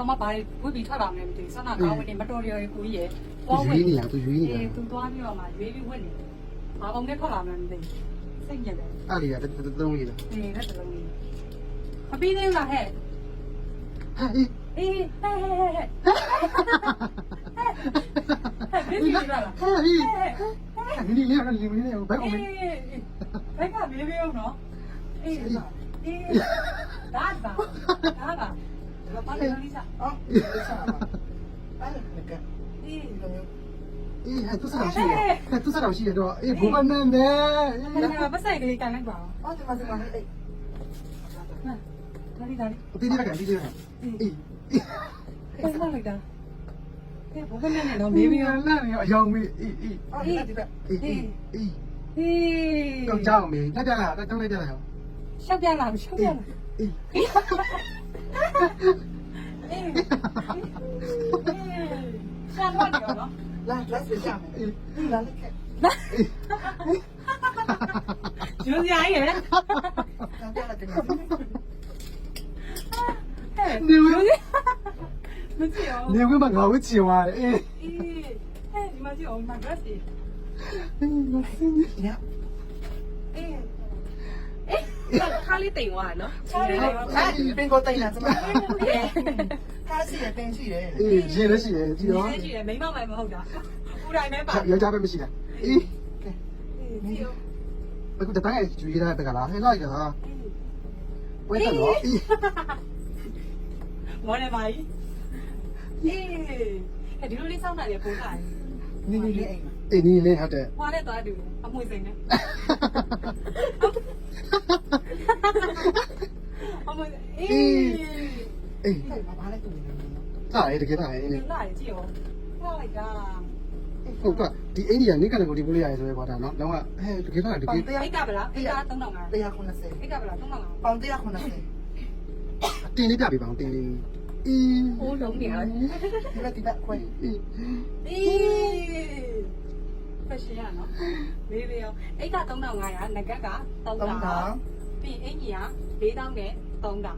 ကောင်မဘာဝစ်ပြီးထွက်လာမလဲမသိဘူးဆန္ဒကောင်းဝင်နေမတော်ရကိုကြီးရယ် ရွေးနေရသူရွေးနေရ သူသွားပြီးတော့မှရွေးပြီးဝစ်နေဘာကောင်နဲ့ထွက်လာမလဲမသိဘူးစိတ်ညစ်တယ် အဲ့ဒီကတုံးလေးလား နေတဲ့တလုံးလေးမပြီးသေးလားဟဲ့ ဟာအေး အေးဟဲ့ဘယ်လိုလဲ ဟာအေးဒီလေးကလေးလေးဘယ်ကောင်လဲ ဘက်ကမေးမေးအောင်နော်အေးဒါဒါဘာလို့လိစာ အော်အဲ့ဒါက အေး အေးသူစားရှိရသူစားရှိရတော့အေးဘူမနန်းနဲ့ ဒါပတ်ဆိုင်ကလေးကန်လိုက်ပါ အော်ဒီမှာဒီမှာဟဲ့ ဒါလေး တီးရကန်တီးရကန်အေး ပြန်လာလိုက်တာကဲဘောကနဲ့တော့မေးမေးအောင် လာနေအယောင်မေးအေးအေး အော်ဒီက အေးအေးအေး ဟေး တော့ကြောက်မေးတက်ကြလားတုံးလိုက်ကြလား ရှောက်ပြလာရှောက်ပြလာ အေး အေးရှာတော့တယ်နော် လာလက်စကြမယ်ဒီလာလက်ခက် ကျူးစရာကြီးရယ် လာကြလာတယ် ဟဲ့မကြည့်အောင် နေဝင်မှာငါဝချင်သွားတယ်အေး အေးဟဲ့ဒီမှာကြည့်အောင်မဂတ်စီ ည အေး ခါလေးတိမ်သွားနော် ချားလေးတော့ အဲ့ပင်ကိုတိုင်လာစမ်းခါစီရတင်ရှိတယ် အေးရေလည်းရှိတယ်ကြည့်တော့ ရှိတယ်မိမမိုင်မဟုတ်တာဦးတိုင်းပဲပါ ယောက်ျားပဲမရှိတာအေး ကြည့်အောင် အခုတပိုင်းကျွေးရတဲ့ကလားဟဲ့လိုက်တာဝဲတယ်နော်အေး မော်နေပါကြီးအေးဒီလိုလေးစောင့်တာလေပို့တာ နေနေလေးအိမ်မှာ အေးနီးလေးဟုတ်တယ် ဟွာနဲ့သွားတူအမွေစိန်နဲ့အမွေအေး အေး ဟဲ့ဘာလဲတူနေလဲ စားရတကယ်သားရင်း လာကြည့်အောင်ဟောလိုက်တာ ဟုတ်ကဒီအိန္ဒိယနိကနကိုဒီပိုးလေးရဆိုရဲကွာဒါနော်တော့ဟဲ့တကယ်သားတကယ် အိတ်ကဗလားအိတ်က3500 190 အိတ်ကဗလား3500 ပေါင်190 တင်းလေးပြပေးပါအောင်တင်းလေးအေး ဟိုးလုံးနေရတယ် ဒီလက်ဒီလက်ခွဲ အေး အေးဖက်ရှင်ရနော်မေးမေးရောအိတ်က3500ငကက်က3000ပြီးအင်ကြီးက4000နဲ့3000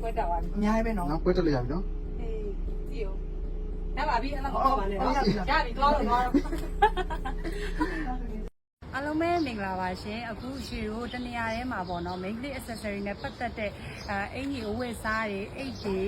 ဝက်တော့ပါ အများကြီးပဲနော် နောက်ပွဲတက်လိုက်ရပြီနော် အေးကြည့်အောင်ရပါပြီအဲ့လောက်တော့ပါလေနော်ရပြီသွားတော့သွားတော့အားလုံးပဲမင်္ဂလာပါရှင်အခုရှီတို့တနေရာထဲမှာပေါ့နော် main plate accessory နဲ့ပတ်သက်တဲ့အင်ကြီးအဝတ်စားတွေအိတ်တွေ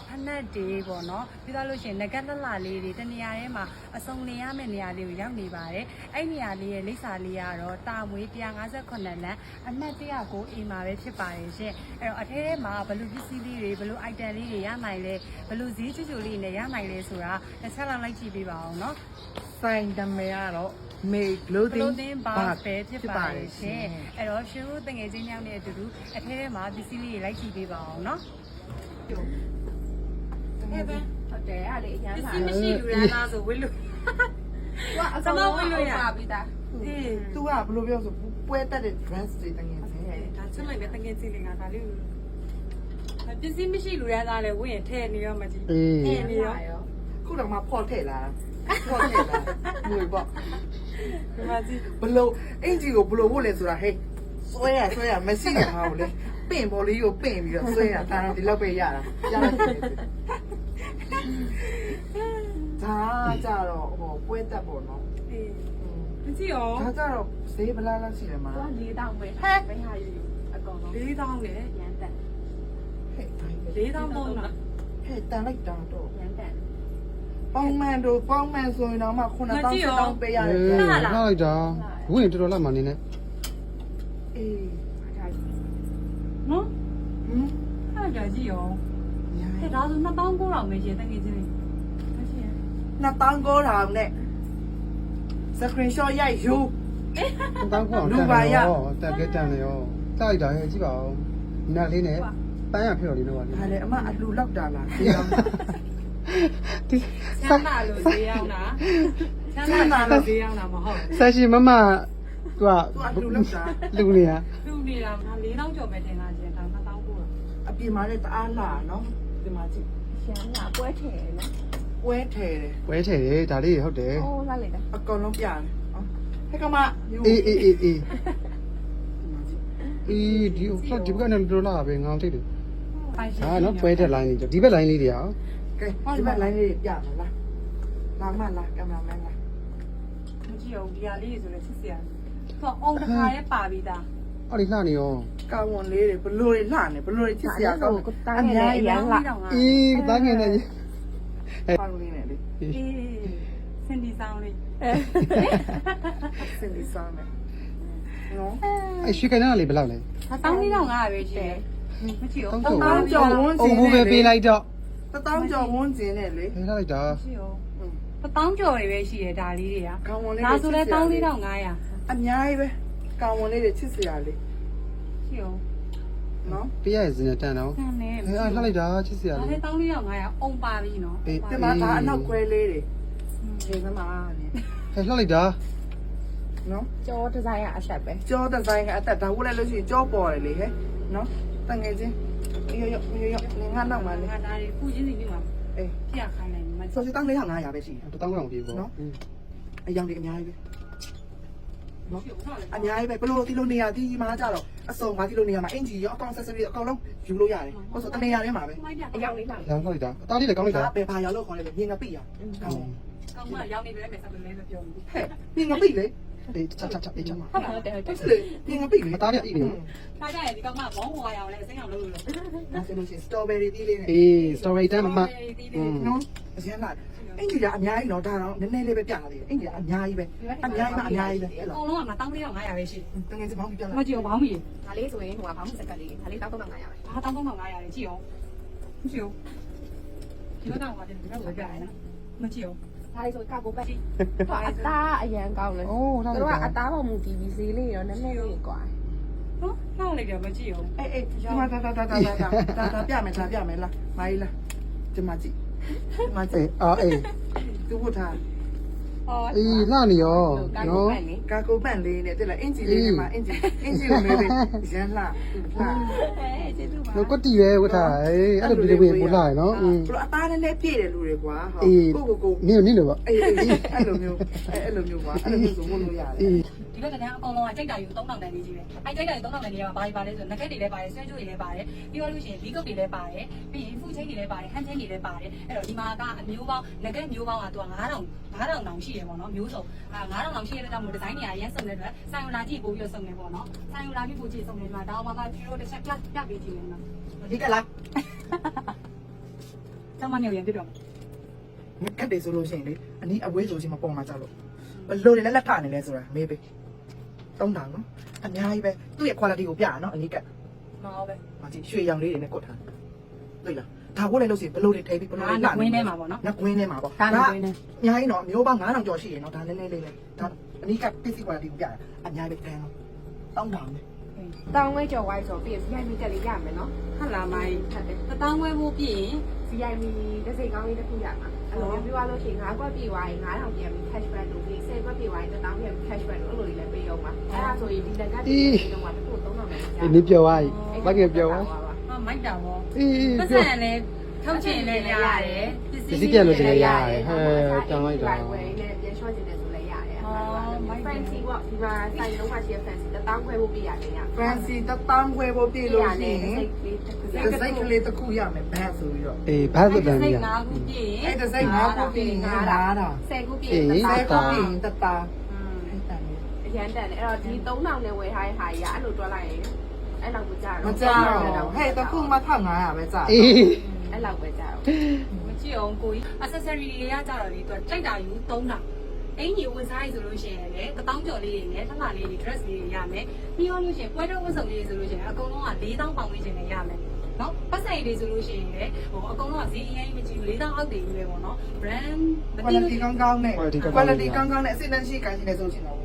ဖက်နက်တွေပေါ့နော်ပြီးတော့လို့ရှိရင်ငကက်လှလှလေးတွေတနေရာထဲမှာအစုံလင်ရမယ့်နေရာလေးကိုရောက်နေပါတယ်အဲ့နေရာလေးရဲ့လိပ်စာလေးကတော့တာမွေ158လမ်းအမှတ်109အိမ်မှာပဲဖြစ်ပါတယ်ရှင်အဲ့တော့အထဲထဲမှာဘလူပစ္စည်းလေးတွေဘလူ item လေးတွေရနိုင်လဲဘလူဈေးချိုချိုလေးနဲ့ရနိုင်လဲဆိုတာတစ်ချက်လောက်လိုက်ကြည့်ပေးပါအောင်နော် ဆိုင်တမဲကတော့မေဂလို ဘ သင်း လို့သင်းပါပဲဖြစ်ပါတယ်ရှင်အဲ့တော့ရှင်တို့တငယ်ချင်းများနဲ့အတူတူအထဲထဲမှာပစ္စည်းလေးတွေလိုက်ကြည့်ပေးပါအောင်နော်ဟဲ့ပဲ ဟုတ်တယ်အဲ့လေအရန် ပစ္စ လာ ည်းမရှိလူရလားဆိုဝစ်လို့ သူကအစောဝင်လို့ရပါပြီသား အေး သူကဘယ်လိုပြောဆိုပွဲတက်တဲ့ dress တွေတကယ်ချင်း ဒါချွတ်လိုက်တဲ့တငယ်ချင်းတွေကဒါလေးပစ္စည်းမရှိလူရသားလဲဝင့်ရင်ထဲနေရောမကြည့်ထဲနေရော ခုတော့မှဖော်ထည့်လာဖော်ထည့်လာငွေပေါ့ ဒီမှာကြည့် ဘလို့အင်ဂျီကိုဘလို့ဖို့လဲဆိုတာဟဲ့ဆွဲရမရှိရမှာလေပင့်ပေါ်လေးကိုပင့်ပြီးတော့ဆွဲရဒါတော့ဒီလောက်ပဲရတာရလိုက်တယ်ဒါကြတော့ဟိုပွဲတက်ပေါ့နော် အေးမကြည့်ရော ဒါကြတော့ဈေးဘလားလားရှိတယ်မှာ သူက4000ပဲဘယ်ဟာယူအကောင်လုံး 4000နဲ့ ရန်တန် ဟဲ့ 4000ပေါင်းလား ဟဲ့တန်လိုက်တာတော့ ရန်တန် ပေါင်းမှန်ဆိုရင်တော့မှ9000တောင်းပေးရတယ် လိုက်တာဝင်တော်တော်လာမှနေနဲ့ အေး နော် ဟမ် အဲ့ဒါကြည့်ရောဟဲ့ဒါဆို2900ပဲရှင်တငယ်ချင်းတွေမရှိရင် 2900နဲ့ screenshot ရိုက်ယူ တောင်းခေါအောင်တက်ခဲ့တန်လေရောတိုက်တာဟဲ့ကြည့်ပါဦးနတ်လေးနဲ့ပန်းရဖြစ်တော်လေးတော့ပါ ဒါလေအမအလူလောက်တာလားဒီအောင် ဒီ ချမ်းသာလို့ဈေးရောက်တာချမ်းသာလို့ဈေးရောက်တာမဟုတ် ဆက်ရှိမမသူက သူအလူလောက်တာ လူနေရ သူ့နေတာဒါ4000ကျော်ပဲတင်လာခြင်းဒါ2900 အပြင်မှာလည်းတအားလာနော်ဒီမှာကြည့် ရှမ်းလာပွဲထည့်နော် ပွဲထဲတယ် ဝဲထည့်တယ်ဒါလေးဟုတ်တယ် ဟိုးလာလိုက်တာ အကောင်လုံးပြတယ်ဟဲ့ကမယူ အေးအေးအေးအေး ဒီမှာကြည့် အေးဒီဘက်နဲ့တော်လာပဲငောင်းထိတ်တယ် ပိုင်ရှင် ဟာနော်ပွဲတဲ့ line လေးဒီဘက် line လေးတွေရော ကဲဒီဘက် line လေးပြမလားလာမလားကင်မရာမန်လား မကြည့်အောင်ဒီဟာလေးဆိုလဲချစ်စရာသူအောင်တစ်ခါရဲပါပြီးသား အော်ဒီလှနေရော ကာဝန်လေးတွေဘလို့တွေလှနေဘလို့တွေချစ်စရာကောင်းတယ် အများကြီးရမ်းလာ အေးတားငယ်နေ ပေါင်းလေးနဲ့လေ အေးစင်ဒီဆောင်လေး စင်ဒီဆောင်မယ်နော် အဲ့ရွှေကန်နာလေးဘယ်လောက်လဲ 14,500ပဲရှိတယ်မကြည့်အောင် တောင်းကြော်ဝန်း အုံဘူးပဲပေးလိုက်တော့ တောင်းကြော်ဝန်းကျင်နဲ့လေ ပေးလိုက်တာ ကြည့်အောင်1000ကျော်တွေပဲရှိတယ်ဒါလေးတွေက ကာဝန်လေး ဒါဆိုလဲ အ 14,500 များကြီးပဲကာဝန်လေးတွေချစ်စရာလေး ကြည့်အောင် နော် ပေးရစင်းနဲ့တန်တော့ ဆန်နေ အဲ့လှလိုက်တာချစ်စရာ ဒါ လေး လဲ14,500အုံပါပြီနော် အေး ဒီမှာဒါအနောက်ခွဲလေးတွေဒီမှာနေ ဟဲ့လှလိုက်တာ နော် ကျော်ဒီဇိုင်းကအဆက်ပဲ ကြောဒီဇိုင်းကအသက်ဒါဝတ်လိုက်လို့ရှိရင်ကြောပေါ်တယ်လေဟဲ့နော်တငယ်ချင်းရောငါနောက်မှာလေ ငါဒါတွေခုချင်းစီနေမှာ အေး ပြခိုင်းလိုက်မှ ဆိုစီ1,500ပဲရှိတယ် တောင်းကောင်ပြေပေါ့ အယောင်တွေအများကြီးပဲနော်အများကြီးပဲဘလို့ဒီလိုနေရာဒီမှာကြတော့အစုံမှာဒီလိုနေရာမှာအင်ဂျီရောအကောင်ဆက်စရီအကောင်လုံးယူလို့ရတယ်ဟုတ်ဆိုတနေရာထဲမှာပဲ အယောင်လေးလာ လှလိုက်တာအသားလေးလည်းကောင်းလိုက်တာ ဒါပဲဘာရောက်လို့ခေါ်လဲမြင်ငပိရကောင်း ကောင်းမရောက်နေတယ်မယ်ဆက်လည်းမပြောဘူး ဟဲ့မြင်ငပိလေ အေးချအေးချမ ဟုတ်လားတဲ့ ဟုတ်လေမြင်ငပိလေ အသားလေးအိနေ ခါကြရင်ဒီကောင်မဘောင်းဟွာရအောင်လဲအစိမ်းအောင်လုပ်လို့ ဒါဆိုလို့ရှိရင် strawberry တီးလေးနဲ့ အေး story time မမ နော်အရင်ကအင်ဂျီကအများကြီးတော့ဒါတော့နည်းနည်းလေးပဲပြလာသေးတယ်အင်ဂျီကအများကြီးပဲအများကြီးပဲအဲ့ အ လို ကုန်လုံးက14,500ပဲရှိ တကယ်စပေါင်းပြလာ မကြည့်အောင်ဘောင်းမီ ဒါလေးဆိုရင်ဟိုကဘာမှစက်ကလေးဒါလေးတောက်တော့900ပဲ ဟာ14,500လေကြည့်အောင်ကြည့်အောင်ဒီတော့ဟောတယ်ဒီတော့ပြရနော်မကြည့်အောင် ဒါလေးဆိုကာကိုပတ်အသားအရန်ကောင်းတယ် အိုးလှ သူ လိုက် တို့က တာ အသားပေါ်မူတည်ပြီးဈေးလေးရောနည်းနည်းလေးကွာ နော်နှောက်လိုက်တယ်မကြည့်အောင် အေးဒီမှာဒါပြမယ်လားမိုင်းလားဒီမှာကြည့်ဒီမှာကြ အေး ည့် အာအေး သူ့ဝတ်ထား ဟော အေးလှနေရော ကာကို နော် ပတ်လေ ကာကိုပန့်လေးနဲ့တဲ့လားအင်ဂျီလေးနဲ့မှာအင်ဂျီကိုမေးပေးရန်လှ အဲကျေးဇူးပါ တော့ကွတီပဲဝတ်ထားအေးအဲ့လိုဒီလိုပဲပို့လာရနော် ဘလို့အသားနဲ့ပြည့်တယ်လူတွေကွာဟော အေး ကို နင်းလို့ပါ အေးအဲ့လိုမျိုးကွာအဲ့လိုမျိုးဆိုလို့ရတယ် အေး ဒီဘက်ကတည်းကအကုန်လုံးကကြိတ်တာယူ3,000တန်လေးကြီးပဲအဲကြိတ်တာယူ3,000တန်လေးကဘာပါလဲဆိုငကက်တွေလည်းပါတယ်ဆွဲကြိုးတွေလည်းပါတယ်ပြီးတော့လို့ရှိရင်ဘီကုတ်တွေလည်းပါတယ်ပြီးရင်ဖူချိတ်တွေလည်းပါတယ်ဟန်ချိတ်တွေလည်းပါတယ်အဲ့တော့ဒီမှာကအမျိုးပေါင်းငကက်မျိုးပေါင်းကသူက9,000တောင်ရှိရပေါ့နော်မျိုးစုံ9,000တောင်ရှိရတဲ့ကြောင့်မို့ဒီဇိုင်းတွေကရမ်းစုံတဲ့အတွက်ဆိုင်ယူလာကြည့်ပို့ပြီးတော့စုံနေပေါ့နော်ဆိုင်ယူလာပြီးပို့ကြည့်စုံနေမှာဒါမှမဟုတ်ဖြီရိုတစ်ချက်ပြပေးကြည့်နေနော် ဒီကလား ကျောင်းမမြောက်ရင်ပြတော့ ငကတ်တယ်ဆိုလို့ရှိရင်လေအနည်းအဝေးဆိုချင်းမပေါ်မှာကြလို့ဘလို့လဲလက်ထနေလဲဆိုတာမေးပေး3,000နော်အများကြီးပဲသူ့ရဲ့ quality ကိုပြရနော်အနည်းက မဟုတ်ပဲ မကြည့်ရွှေရောင်လေးတွေနဲ့ကုတ်ထားတွေ့လားဒါကိုလည်းလို့ရှိရင်ဘလို့တွေထိပြီးဘလို့တွေ ငွေထဲမှာပေါ့နော် ငကွင်းထဲမှာပေါ့ ဒါငွေထဲ အများကြီးနော်မျိုးပေါင်း9,000ကျော်ရှိရင်နော်ဒါနည်းနည်းလေးပဲဒါအနည်းက basic quality ကိုပြရအများကြီးပဲတန်းတော့တောင်းတာပဲ တောင်းဝဲကြော်ဝိုင်းဆိုပြီး VIP တက်လေးရမယ်နော် ဟုတ်လားမိုင်း ဟုတ်တယ် 1000ဝဲဖို့ပြင် VIP တစ်စိတ်ကောင်းလေးတစ်ခုရမှာအဲ့လိုပြောရလို့ရှိရင်9ခွက်ပြေးသွားရင်9,000ပြန်ပြီး cashback လုပ်ပြီး10ခွက်ပြေးသွားရင်1000ပြန်ပြီး cashback လုပ်လို့လည်းပေးအောင်ပါအဲ့ဒါဆိုရင်ဒီလက်ကတည်းကတော့တစ်ခု3,000ပဲ အေးနင်းပြောသွားပြီဘာကပြောသွား ဟာမိုက်တာဗော အေး ပတ်စ ပြော ံလည်းထုတ်ချင်လည်းရတယ် ပစ္စည်းပြန်လို့ချင်လည်းရတယ်ဟဲ့တောင်းလိုက်တာ ဝယ်နဲ့ပြန်ချော့ချင်တယ်ဆိုလည်းရတယ်fancy ပေါ့ဒီမှာဆိုင်လုံးမှာရှိတဲ့ fancy 1000ခွဲဖို့ပြရတယ်ရ fancy တောင်းခွဲဖို့ပြလို့ရှိရင်ဒီဇိုင်းကလေးတစ်ခုရမယ်ဘတ်ဆိုပြီးတော့ အေးဘာသက်တမ်းကြီး ငါးခုပြည့် အဲ့ဒီဇိုင်း9ခုပြင်9,000 10ခုပြည့် 10ခုပြင်တတာ အရန်တန်တယ်အဲ့တော့ဒီ3000နဲ့ဝယ်ထားတဲ့ဟာကြီးကအဲ့လိုတွက်လိုက်ရင်အဲ့လောက်ကိုကြာ မကြောက်ဟဲ့တစ်ခုမှ1,500ပဲကြာ အေး အဲ့လောက်ပဲကြာတော့ မကြည့်အောင်ကိုကြီး accessory တွေကကြတော့လေသူကတိုက်တာယူ3000အင်ကြီးဝတ်စားရဆိုလို့ရှိရင်လည်း1000ကျော်လေးတွေနဲ့ထမလေးတွေ dress လေးတွေရမယ်ပြီးတော့လို့ရှိရင်ပွဲတော်ဝတ်စုံလေးဆိုလို့ရှိရင်အကုန်လုံးက4,000ပေါင်ဝန်းကျင်နဲ့ရမယ်နော်ပတ်စံတွေဆိုလို့ရှိရင်လည်းဟိုအကုန်လုံးကဈေးအရင်မကြည့်ဘူး4,000အောက်တည်းကြီးပဲပေါ့နော် brand မသိလို့ quality ကောင်းကောင်းနဲ့ quality ကောင်းကောင်းနဲ့အစစ်တမ်းရှိကိုင်းနေဆိုချင်တော့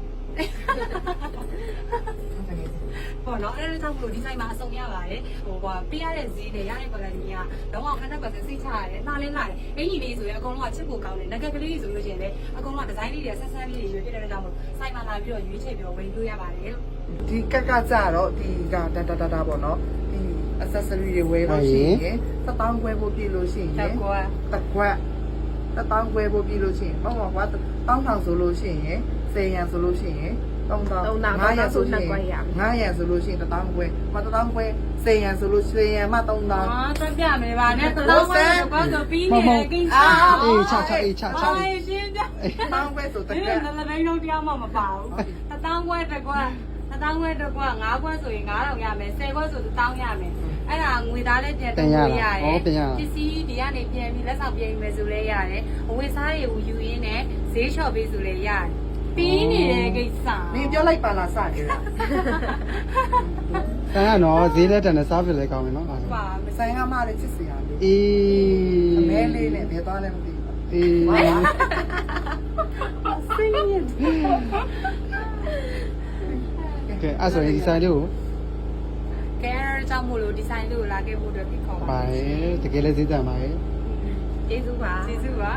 ပေါ့နော်အဲ့ဒါကြောင့်မလို့ဒီဆိုင်မှာအစုံရပါတယ်ဟိုကွာပေးရတဲ့ဈေးနဲ့ရတဲ့ quality ကတော့100%စိတ်ချရတယ်နှားလင်းလာတယ်အင်ကြီးလေးဆိုရင်အကုန်လုံးကချစ်ဖို့ကောင်းတယ်ငကက်ကလေးဆိုလို့ရှိရင်လည်းအကုန်လုံးကဒီဇိုင်းလေးတွေဆက်ဆန်းလေးတွေရွေးပြတဲ့အတွက်ကြောင့်မလို့ဆိုင်မှာလာပြီးတော့ရွေးချယ်ပြီးတော့ဝယ်လို့ရပါတယ်လို့ ဒီကက်ကကြတော့ဒီကဒါပေါ့နော်ဒီ accessory တွေဝယ်လို့ရှိရင်1000ခွဲဖို့ပြလို့ရှိရင်တစ်ခွက်1000ခွဲဖို့ပြလို့ရှိရင်မဟုတ်ပါဘူး1000ဆိုလို့ရှိရင်10ရန်ဆိုလို့ရှိရင် 900ဆိုလို့ရှိရင်1000ခွဲမ1000ခွဲ1000ရန်ဆိုလို့1000ရန်မှ3000 ဟာတွက်ပြမယ်ပါနဲ့1000ခွဲတော့ဆိုပြီးနေတဲ့ကိစ္စ အေးချအေးချ ဟာရှင်းကြ 1000ခွဲဆိုတ ဒီ ကယ် ကလည်းလည်းလုံးတရားမှမပါဘူး1000ခွဲတစ်ခွက်1000ခွဲတစ်ခွက်9ခွက်ဆိုရင်9000ရမယ်10ခွက်ဆို1000ရမယ်အဲ့ဒါငွေသားလည်းပြန်ထုတ်လို့ရတယ်ပစ္စည်းဒီကနေပြန်ပြီးလက်ဆောင်ပြန်ယူမယ်ဆိုလဲရတယ်အဝတ်စားတွေကိုယူရင်းနဲ့ဈေးလျှော့ပေးဆိုလဲရတယ်ပြီးနေတဲ့ကိစ္စ နင်ပြောလိုက်ပါလားစတယ်လား ဆန်ကနော်ဈေးလက်တန်နဲ့စားဖြစ်လဲကောင်းတယ်နော် ပါမ ဆိုင်ကမှလည်းချစ်စရာလေ အေး အမဲလေးနဲ့ဘယ်သွားလဲမသိဘူး အေး စင်းရင် ကဲအဲ့ဆိုရင်ဒီဆိုင်လေးကို ကဲကြောင့်မို့လို့ဒီဆိုင်လေးကိုလာခဲ့ဖို့အတွက်ဖိတ်ခေါ်ပါ ပါတယ်တကယ်လည်းဈေးတန်ပါတယ် ကျေးဇူးပါ ကျေးဇူးပါ